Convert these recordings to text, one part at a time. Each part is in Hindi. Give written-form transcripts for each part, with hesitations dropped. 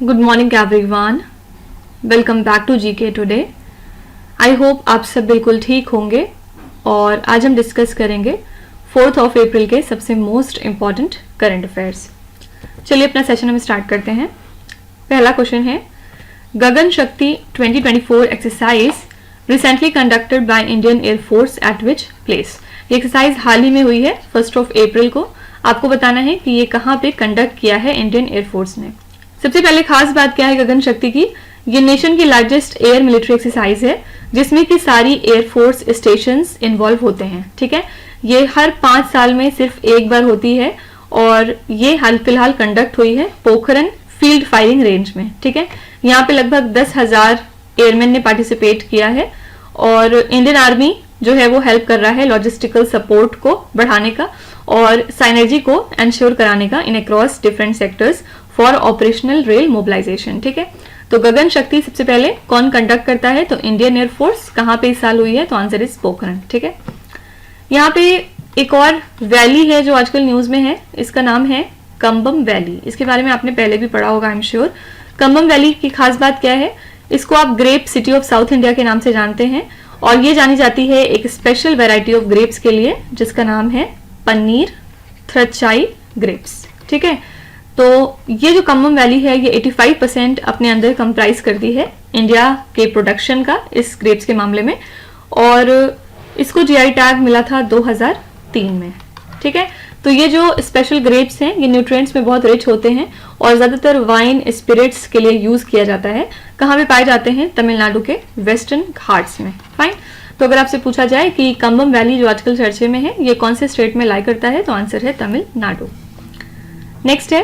Good morning everyone, welcome back to GK today. I hope आप सब बिल्कुल ठीक होंगे और आज हम डिस्कस करेंगे 4th ऑफ अप्रैल के सबसे मोस्ट इम्पॉर्टेंट करंट अफेयर्स। चलिए अपना सेशन हम स्टार्ट करते हैं। पहला क्वेश्चन है, गगन शक्ति 2024 exercise recently conducted by Indian air force eight which place. ये एक्सरसाइज हाल ही में हुई है 1 अप्रैल को। आपको बताना है कि ये कहाँ पे कंडक्ट किया है इंडियन एयरफोर्स ने। सबसे पहले खास बात क्या है गगन शक्ति की, ये नेशन की लार्जेस्ट एयर मिलिट्री एक्सरसाइज है जिसमें कि सारी एयरफोर्स स्टेशंस इन्वॉल्व होते हैं। ठीक है, ये हर 5 साल में सिर्फ एक बार होती है और ये हाल फिलहाल कंडक्ट हुई है पोखरन फील्ड फायरिंग रेंज में। ठीक है, यहाँ पे लगभग 10,000 एयरमैन ने पार्टिसिपेट किया है और इंडियन आर्मी जो है वो हेल्प कर रहा है लॉजिस्टिकल सपोर्ट को बढ़ाने का और साइनर्जी को एंश्योर कराने का in across different sectors for operational rail mobilisation. ठीक है, तो गगन शक्ति सबसे पहले कौन कंडक्ट करता है, तो इंडियन एयरफोर्स। कहाँ पे इस साल हुई है, तो आंसर इज पोखरन। ठीक है, यहाँ पे एक और वैली है जो आजकल न्यूज में है, इसका नाम है कंबम वैली। इसके बारे में आपने पहले भी पढ़ा होगा I am sure. Cumbum valley की खास बात क्या है, इसको आप grape city of South India के नाम से जानते हैं और ये जानी जाती है एक स्पेशल वेराइटी ऑफ ग्रेप्स के लिए जिसका नाम है पनीर थ्रचाई ग्रेप्स। ठीक है, तो ये जो कंबम वैली है ये 85% अपने अंदर कंप्राइज करती है इंडिया के प्रोडक्शन का इस ग्रेप्स के मामले में और इसको जीआई टैग मिला था 2003 में। ठीक है, तो ये जो स्पेशल ग्रेप्स हैं ये न्यूट्रिएंट्स में बहुत रिच होते हैं और ज्यादातर वाइन स्पिरिट्स के लिए यूज किया जाता है। कहाँ पे पाए जाते हैं, तमिलनाडु के वेस्टर्न घाट्स में। फाइन, तो अगर आपसे पूछा जाए कि कंबम वैली जो आजकल चर्चे में है ये कौन से स्टेट में लाई करता है, तो आंसर है तमिलनाडु। नेक्स्ट है,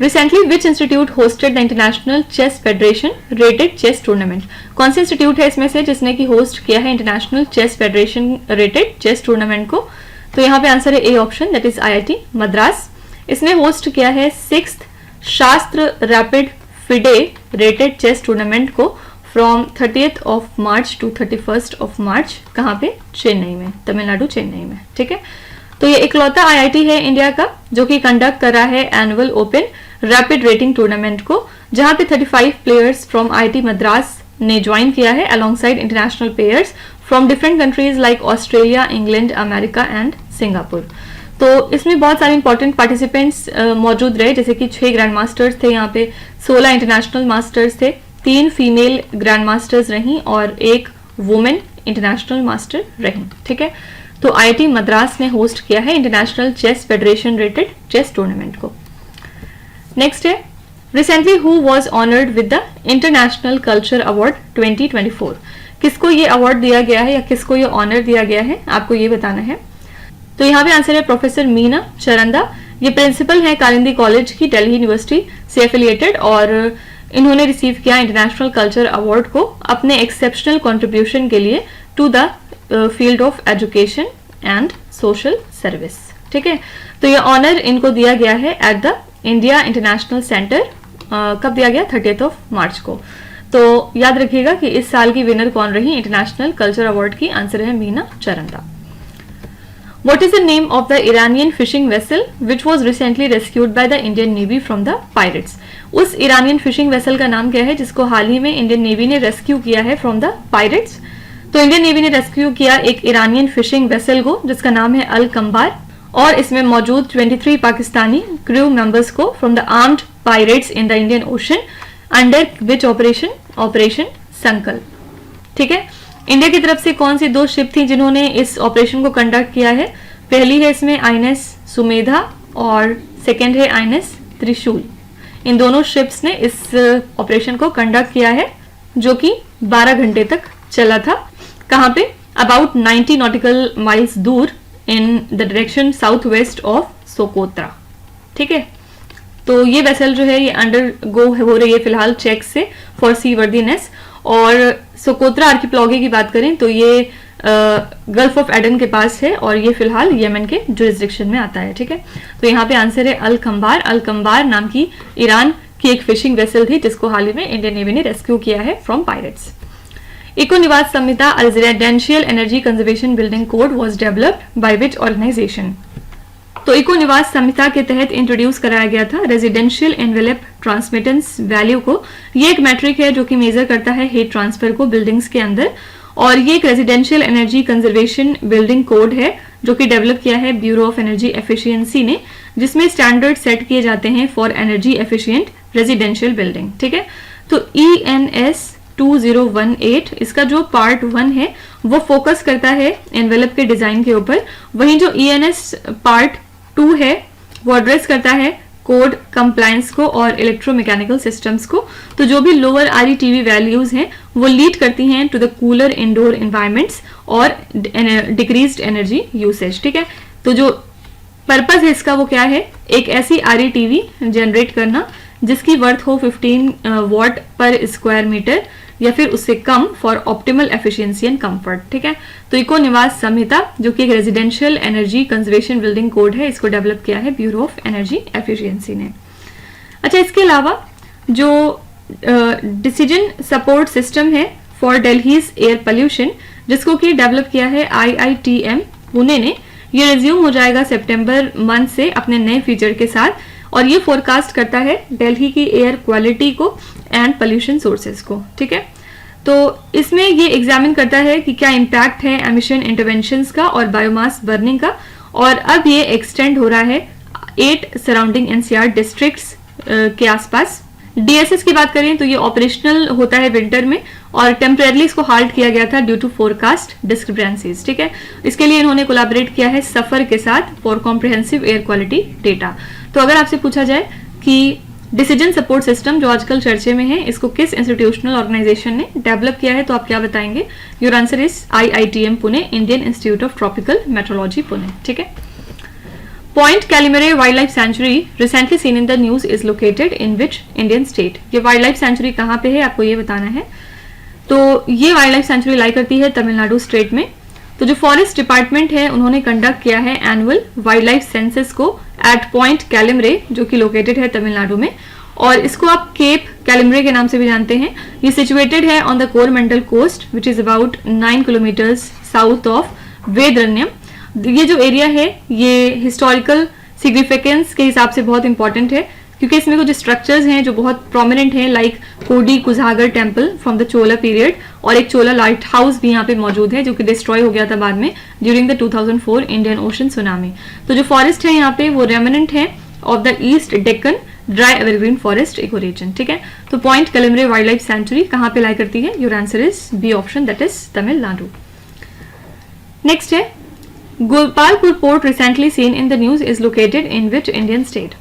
recently which institute hosted the International chess federation rated chess tournament. कौन सा इंस्टीट्यूट है इसमें से जिसने की होस्ट किया है international chess federation rated chess tournament को, तो यहाँ पे आंसर है A option, that is IIT Madras. इसने होस्ट किया है 6th Shastra rapid FIDE rated chess tournament को from 30th of March to 31st of March. कहाँ पे, चेन्नई में, तमिलनाडु चेन्नई में। ठीक है, तो ये इकलौता IIT है इंडिया का जो कि कंडक्ट कर रहा है annual open rapid rating tournament को, जहां पे 35 प्लेयर्स फ्रॉम IIT मद्रास ने ज्वाइन किया है alongside international players from different countries like Australia, England, America and Singapore. तो इसमें बहुत सारे इंपॉर्टेंट पार्टिसिपेंट्स मौजूद रहे, जैसे कि 6 ग्रैंड मास्टर्स थे यहाँ पे, 16 इंटरनेशनल मास्टर्स थे, 3 फीमेल ग्रैंड मास्टर्स रहीं और 1 वुमेन इंटरनेशनल मास्टर रहीं। ठीक है, तो IIT मद्रास ने होस्ट किया है international chess federation rated chess tournament को। नेक्स्ट है, recently who was honoured with the International Culture Award 2024। किसको ये अवार्ड दिया गया है या किसको ये ऑनर दिया गया है, आपको ये बताना है। तो यहाँ पे आंसर है प्रोफेसर मीना चरंदा। ये प्रिंसिपल है कालिंदी कॉलेज की, दिल्ली यूनिवर्सिटी से एफिलिएटेड और इन्होंने रिसीव किया इंटरनेशनल कल्चर अवार्ड को अपने एक्सेप्शनल कंट्रीब्यूशन के लिए to the field of education and social service. ठीक है, तो ये ऑनर इनको दिया गया है at the India International Centre. कब दिया गया, 30th ऑफ मार्च को। तो याद रखिएगा कि इस साल की विनर कौन रही इंटरनेशनल कल्चर अवार्ड की, आंसर है Meena चरंदा। What is the name of the Iranian fishing vessel which was recently rescued by the Indian Navy from the pirates? उस ईरानियन फिशिंग वेसल का नाम क्या है जिसको हाल ही में इंडियन नेवी ने रेस्क्यू किया है फ्रॉम द पायरेट्स। तो इंडियन नेवी ने रेस्क्यू किया एक ईरानियन फिशिंग वेसल को जिसका नाम है अल कंबार और इसमें मौजूद 23 पाकिस्तानी क्रू मेंबर्स को from the armed pirates in the Indian ocean under which operation संकल्प। ठीक है, इंडिया की तरफ से कौन सी 2 शिप थी जिन्होंने इस ऑपरेशन को कंडक्ट किया है, पहली है इसमें INS सुमेधा और सेकेंड है INS त्रिशूल। इन दोनों शिप्स ने इस ऑपरेशन को कंडक्ट किया है जो कि 12 घंटे तक चला था। कहाँ पे, अबाउट 90 नॉटिकल माइल्स दूर in the direction south west of Socotra. ठीक है, तो ये वेसल जो है ये अंडर गो हो रही है फिलहाल चेक से फॉर सी वर्दीनेस। और सोकोत्रा आर्किप्लॉगी की बात करें तो ये गल्फ ऑफ एडन के पास है और ये फिलहाल यमन के जुरिस्डिक्शन में आता है। ठीक है, तो यहाँ पे आंसर है अल कंबार। अल कंबार नाम की ईरान की एक फिशिंग वेसल थी जिसको हाल ही में इंडियन नेवी ने रेस्क्यू किया है from pirates. Eco Nivas Samhita residential energy conservation building code was developed by which organisation. तो इको निवास संहिता के तहत इंट्रोड्यूस कराया गया था रेजिडेंशियल एनवेलप ट्रांसमिटेंस वैल्यू को। ये एक मैट्रिक है जो कि मेजर करता है हीट ट्रांसफर को बिल्डिंग्स के अंदर, और ये एक residential energy conservation building code है जो कि डेवलप किया है ब्यूरो ऑफ एनर्जी एफिशिएंसी ने, जिसमें स्टैंडर्ड सेट किए जाते हैं for energy efficient residential building. ठीक है, तो ENS 2018 इसका जो पार्ट 1 है वो फोकस करता है एनवेलप के डिजाइन के ऊपर, वहीं जो ENS पार्ट 2 है वो एड्रेस करता है कोड कंप्लायंस को और इलेक्ट्रोमैकेनिकल सिस्टम्स को। तो जो भी लोअर RETV वैल्यूज हैं वो लीड करती हैं to the cooler indoor environments और डिक्रीज्ड एनर्जी यूसेज। ठीक है, तो जो पर्पस है इसका वो क्या है, एक ऐसी RETV जनरेट करना जिसकी वर्थ हो 15 वॉट पर स्क्वायर मीटर या फिर उससे come for optimal efficiency and comfort. ठीक है, तो इको निवास संहिता जो कि एक residential energy conservation building code है, इसको डेवलप किया है ब्यूरो ऑफ एनर्जी एफिशिएंसी ने। अच्छा, इसके अलावा जो डिसीजन सपोर्ट सिस्टम है फॉर दिल्लीज एयर पोल्यूशन, जिसको कि डेवलप किया है IITM पुणे ने, ये रिज्यूम हो जाएगा सितंबर मंथ से अपने नए फीचर के साथ, और ये फोरकास्ट करता है दिल्ली की एयर क्वालिटी को एंड पोल्यूशन सोर्सेज को। ठीक है, तो इसमें ये एग्जामिन करता है कि क्या इम्पैक्ट है एमिशन इंटरवेंशंस का और बायोमास बर्निंग का, और अब ये एक्सटेंड हो रहा है 8 सराउंडिंग NCR डिस्ट्रिक्ट्स के आसपास। DSS की बात करें तो ये ऑपरेशनल होता है विंटर में, और टेम्परेरली इसको हाल्ट किया गया था ड्यू टू फोरकास्ट डिस्क्रिपेंसीज। ठीक है, इसके लिए इन्होंने कोलैबोरेट किया है सफर के साथ for comprehensive air quality data. तो अगर आपसे पूछा जाए कि डिसीजन सपोर्ट सिस्टम जो आजकल चर्चे में है, इसको किस इंस्टीट्यूशनल ऑर्गेनाइजेशन ने डेवलप किया है, तो आप क्या बताएंगे? Your answer is IITM Pune, Indian institute of tropical meteorology Pune. ठीक है, point Calimere wild life sanctuary recently seen in the news is located in which Indian state? ये वाइल्ड लाइफ सेंचुरी कहाँ पे है, आपको ये बताना है। तो ये वाइल्ड लाइफ सेंचुरी लाई करती है तमिलनाडु स्टेट में। तो जो फॉरेस्ट डिपार्टमेंट है उन्होंने कंडक्ट किया है एनुअल वाइल्ड लाइफ सेंसस को एट पॉइंट कैलिमरे जो कि लोकेटेड है तमिलनाडु में, और इसको आप केप कैलिमरे के नाम से भी जानते हैं। ये सिचुएटेड है on the Coromandel coast which is about 9 kilometres south of Vedaranyam. ये जो एरिया है ये हिस्टोरिकल सिग्निफिकेंस के हिसाब से बहुत इंपॉर्टेंट है, क्योंकि इसमें कुछ स्ट्रक्चर्स हैं जो बहुत प्रोमिनेंट हैं, like Kodi Kuzhagar temple from the Chola period, और एक चोला लाइट हाउस भी यहाँ पे मौजूद है जो कि डिस्ट्रॉय हो गया था बाद में during the 2004 Indian ocean tsunami. तो जो फॉरेस्ट है यहाँ पे वो रेमिनेंट है of the east Deccan dry evergreen forest ecoregion. ठीक है, तो point Calimere wild life sanctuary कहाँ पे लाई करती है? Your answer is B option, that is Tamil Nadu. Next है Gopalpur port recently seen in the news is located in which Indian state?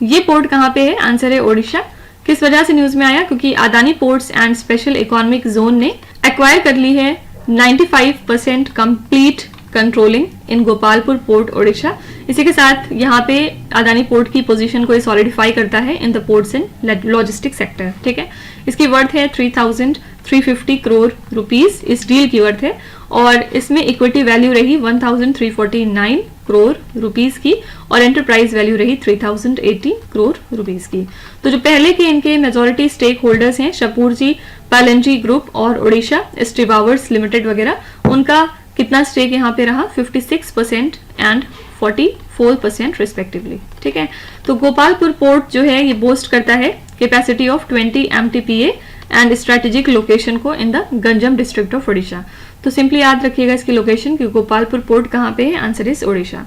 ये पोर्ट कहाँ पे है? आंसर है ओडिशा। किस वजह से न्यूज में आया? क्योंकि Adani ports and special economic zone ने एक्वायर कर ली है 95% कंप्लीट कंट्रोलिंग इन गोपालपुर पोर्ट ओडिशा। इसी के साथ यहाँ पे अदानी पोर्ट की पोजीशन को सॉलिडिफाई करता है in the ports and logistic sector. ठीक है, इसकी वर्थ है 3,350 करोड़ रुपीस, इस डील की वर्थ है, और इसमें इक्विटी वैल्यू रही 1,349 करोड़ रुपीस की, और एंटरप्राइज वैल्यू रही 3,080 करोड़ रुपीस की। तो जो पहले के इनके मेजॉरिटी स्टेक होल्डर्स हैं, शपूरजी, पैलेंजी ग्रुप और ओडिशा स्टीवावर्स लिमिटेड वगैरह, उनका कितना स्टेक यहाँ पे रहा? 56% एंड 44% रिस्पेक्टिवली। ठीक है, तो गोपालपुर पोर्ट जो है ये बोस्ट करता है capacity of 20 MTPA and strategic location को in the Ganjam district of Odisha. तो सिंपली याद रखिएगा इसकी लोकेशन कि गोपालपुर पोर्ट कहाँ पे है, आंसर इज ओडिशा।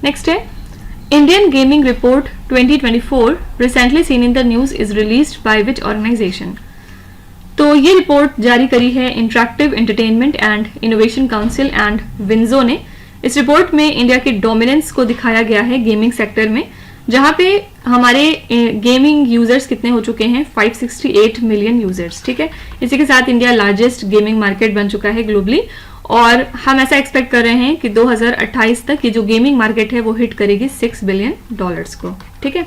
नेक्स्ट है Indian gaming report 2024 recently seen in the news is released by which organisation? तो ये रिपोर्ट जारी करी है Interactive entertainment and innovation council and WinZO ने। इस रिपोर्ट में इंडिया की डोमिनेंस को दिखाया गया है गेमिंग सेक्टर में, जहां पे हमारे गेमिंग यूजर्स कितने हो चुके हैं? 568 मिलियन यूजर्स। ठीक है, इसी के साथ इंडिया लार्जेस्ट गेमिंग मार्केट बन चुका है ग्लोबली, और हम ऐसा एक्सपेक्ट कर रहे हैं कि 2028 तक ये जो गेमिंग मार्केट है वो हिट करेगी $6 बिलियन को। ठीक है,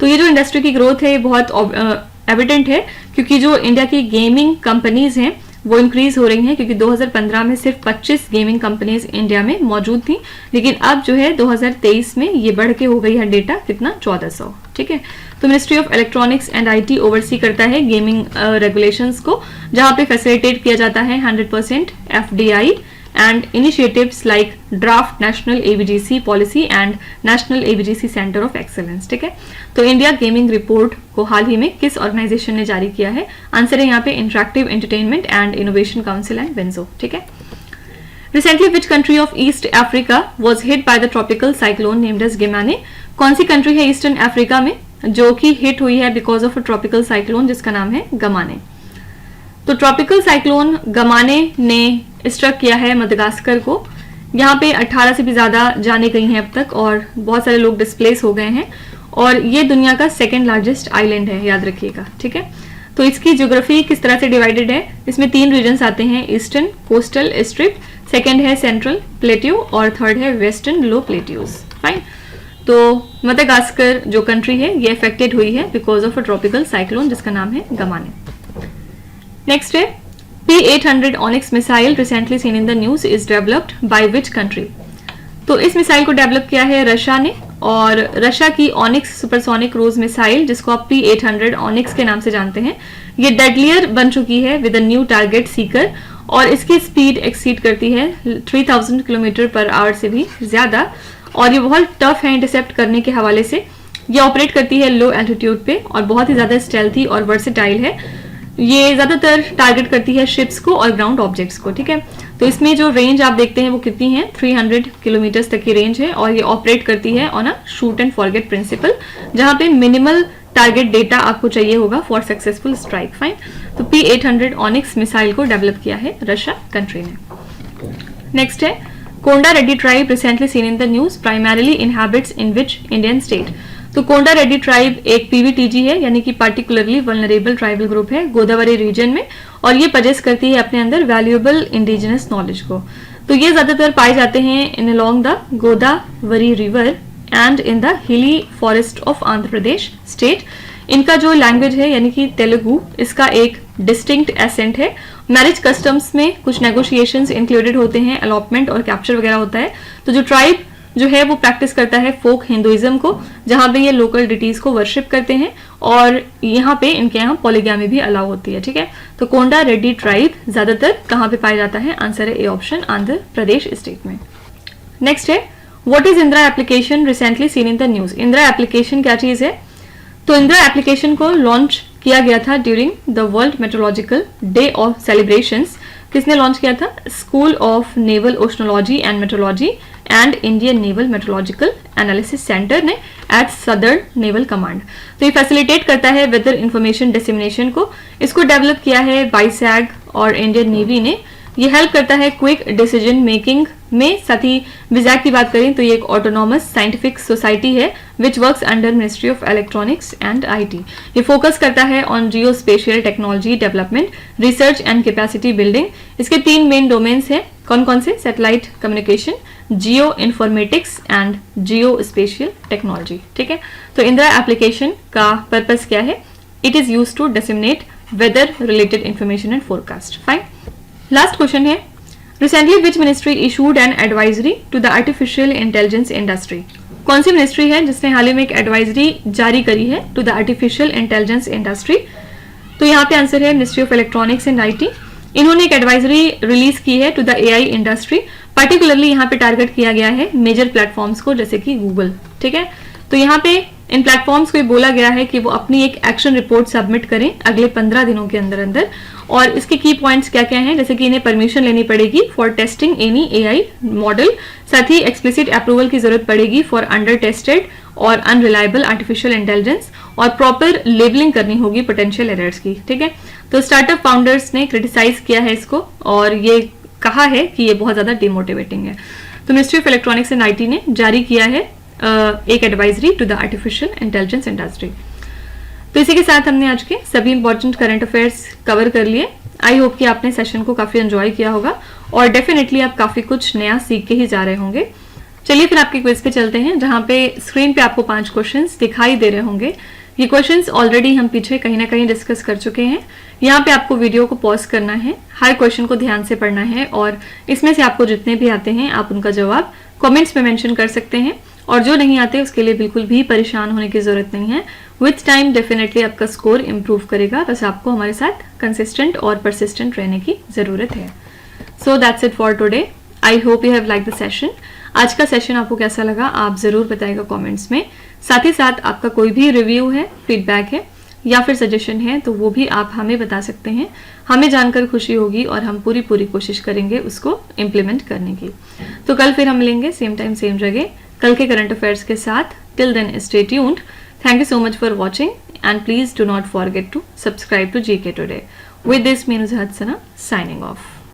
तो ये जो इंडस्ट्री की ग्रोथ है ये बहुत एविडेंट है, क्योंकि जो इंडिया की गेमिंग कंपनीज हैं वो इंक्रीज हो रही हैं, क्योंकि 2015 में सिर्फ 25 गेमिंग कंपनीज इंडिया में मौजूद थी, लेकिन अब जो है 2023 में ये बढ़ के हो गई है डेटा कितना? 1400। ठीक है, तो Ministry of electronics and IT oversee करता है गेमिंग रेगुलेशंस को, जहां पे फैसिलिटेट किया जाता है 100% FDI and initiatives like Draft National ABGC Policy and National ABGC Center of Excellence. ठीक है, तो इंडिया गेमिंग रिपोर्ट को हाल ही में किस ऑर्गेनाइजेशन ने जारी किया है? आंसर है यहाँ पे interactive entertainment and innovation council and वेंजो. ठीक है. Recently, which country of East Africa was hit by the tropical cyclone named as Gimane? कौन सी कंट्री है ईस्टर्न अफ्रीका में जो कि हिट हुई है because of a tropical cyclone जिसका नाम है गमाने? तो ट्रॉपिकल साइक्लोन गमाने ने स्ट्रक किया है मदागास्कर को. यहाँ पे 18 से भी ज्यादा जाने गई हैं अब तक और बहुत सारे लोग डिस्प्लेस हो गए हैं और ये दुनिया का सेकेंड लार्जेस्ट आइलैंड है, याद रखिएगा. ठीक है, तो इसकी ज्योग्राफी किस तरह से डिवाइडेड है? इसमें 3 रीजन्स आते हैं, ईस्टर्न कोस्टल स्ट्रिप, सेकेंड है सेंट्रल प्लेट्यू और थर्ड है वेस्टर्न लो प्लेट्यूज. फाइन. तो मदागास्कर जो कंट्री है ये अफेक्टेड हुई है because of a tropical cyclone जिसका नाम है गमाने. नेक्स्ट है P-800 onyx missile recently seen in the news is developed by which country? तो इस मिसाइल को डेवलप किया है रशिया ने और रशिया की ऑनिक्स सुपरसोनिक क्रूज मिसाइल जिसको आप P-800 ऑनिक्स के नाम से जानते हैं ये डेडलियर बन चुकी है with a new target Sikar और इसकी स्पीड एक्सीड करती है 3000 किलोमीटर पर आवर से भी ज्यादा और ये बहुत टफ है इंटरसेप्ट करने के हवाले से. ये ऑपरेट करती है लो एल्टीट्यूड पे और बहुत ही ज्यादा स्टेल्थी और वर्सेटाइल है. ये ज्यादातर टारगेट करती है शिप्स को और ग्राउंड ऑब्जेक्ट्स को. ठीक है, तो इसमें जो रेंज आप देखते हैं वो कितनी है? 300 किलोमीटर तक की रेंज है और ये ऑपरेट करती है on a shoot and forget principle जहां पे मिनिमल टारगेट डेटा आपको चाहिए होगा फॉर सक्सेसफुल स्ट्राइक. फाइन. तो P-800 ऑनिक्स मिसाइल को डेवलप किया है रशिया कंट्री ने. नेक्स्ट है Konda Reddi tribe recently seen in the news primarily inhabits in which Indian state? तो कोंडा रेड्डी ट्राइब एक PVTG है यानी कि पार्टिकुलरली वल्नरेबल ट्राइबल ग्रुप है गोदावरी रीजन में और ये पजेस करती है अपने अंदर वैल्यूएबल इंडिजिनस नॉलेज को. तो ये ज्यादातर पाए जाते हैं in along the Godavari river and in the hilly forest of Andhra Pradesh state. इनका जो लैंग्वेज है यानी कि तेलुगु इसका एक डिस्टिंक्ट एसेंट है. मैरिज कस्टम्स में कुछ नेगोशिएशंस इंक्लूडेड होते हैं, अलॉटमेंट और कैप्चर वगैरह होता है. तो जो ट्राइब जो है वो प्रैक्टिस करता है फोक हिंदुइज्म को जहां पे ये लोकल डिटीज को वर्शिप करते हैं और यहाँ पे इनके यहाँ पॉलीगैमी भी अलाउ होती है. ठीक है, तो कोंडा रेड्डी ट्राइब ज्यादातर कहाँ पे पाया जाता है? आंसर है A option, Andhra Pradesh state में. नेक्स्ट है what is Indira application recently seen in the news? Indira application क्या चीज है? तो इंदिरा एप्लीकेशन को लॉन्च किया गया था during the World Meteorological Day of celebrations. किसने लॉन्च किया था? School of Naval Oceanology and Meteorology and Indian Naval Meteorological Analysis Centre ने एट सदर्न नेवल कमांड. तो ये फैसिलिटेट करता है वेदर इंफॉर्मेशन डिसेमिनेशन को. इसको डेवलप किया है बाइसैग और इंडियन नेवी ने. ये हेल्प करता है क्विक डिसीजन मेकिंग में. साथ ही विजैक की बात करें तो ये एक ऑटोनॉमस साइंटिफिक सोसाइटी है which works under ministry of electronics and IT. ये फोकस करता है on geo spatial technology development, research and capacity building. इसके 3 मेन डोमेन्स हैं. कौन कौन से? Satellite communication, geo informatics and geo spatial technology. ठीक है, तो इंदिरा एप्लीकेशन का पर्पस क्या है? It is use to disseminate weather related information and forecast. Fine. Last question है recently which ministry issued an advisory to the artificial intelligence industry? कौन सी मिनिस्ट्री है जिसने हाल ही में एक एडवाइजरी जारी करी है to the artificial intelligence industry? तो यहाँ पे आंसर है Ministry of electronics and IT. इन्होंने एक एडवाइजरी रिलीज की है to the AI industry. Particularly यहाँ पे टारगेट किया गया है मेजर प्लेटफॉर्म्स को जैसे कि गूगल. ठीक है, तो यहाँ पे इन प्लेटफॉर्म्स को बोला गया है कि वो अपनी एक एक्शन रिपोर्ट सबमिट करें अगले 15 दिनों के अंदर अंदर. और इसके की पॉइंट्स क्या क्या हैं? जैसे कि इन्हें परमिशन लेनी पड़ेगी for testing any AI model. साथ ही एक्सप्लिसिट अप्रूवल की जरूरत पड़ेगी फॉर अंडर टेस्टेड और अनरिलायबल आर्टिफिशियल इंटेलिजेंस और प्रॉपर लेबलिंग करनी होगी पोटेंशियल एरर्स की. ठीक है, तो स्टार्टअप फाउंडर्स ने क्रिटिसाइज किया है इसको और ये कहा है कि ये बहुत ज्यादा डिमोटिवेटिंग है. तो Ministry of electronics and IT ने जारी किया है एक advisory to the artificial intelligence industry. तो इसी के साथ हमने आज के सभी इंपॉर्टेंट करंट अफेयर्स कवर कर लिए. आई होप कि आपने सेशन को काफी एंजॉय किया होगा और डेफिनेटली आप काफी कुछ नया सीख के ही जा रहे होंगे. चलिए फिर आपके क्विज पे चलते हैं जहां पे स्क्रीन पे आपको 5 क्वेश्चंस दिखाई दे रहे होंगे. ये क्वेश्चंस ऑलरेडी हम पीछे कहीं ना कहीं डिस्कस कर चुके हैं. यहाँ पे आपको वीडियो को पॉज करना है, हर क्वेश्चन को ध्यान से पढ़ना है और इसमें से आपको जितने भी आते हैं आप उनका जवाब कमेंट्स में मेंशन कर सकते हैं और जो नहीं आते उसके लिए बिल्कुल भी परेशान होने की जरूरत नहीं है. विथ टाइम डेफिनेटली आपका स्कोर इंप्रूव करेगा. बस आपको हमारे साथ कंसिस्टेंट और परसिस्टेंट रहने की जरूरत है. So that's it for today. I hope you have like the session. आज का सेशन आपको कैसा लगा आप ज़रूर बताइएगा कमेंट्स में। साथ ही साथ आपका कोई भी रिव्यू है, फीडबैक है या फिर सजेशन है तो वो भी आप हमें बता सकते हैं। हमें जानकर खुशी होगी और हम पूरी कोशिश करेंगे उसको इम्प्लीमेंट करने की। तो कल फिर हम मिलेंगे सेम टाइम सेम जगह कल के करंट अफेयर्स के साथ। Till then stay tuned. Thank you so much for watching and please do not forget to subscribe to GK Today. With this, Meenuz Hadsana signing off.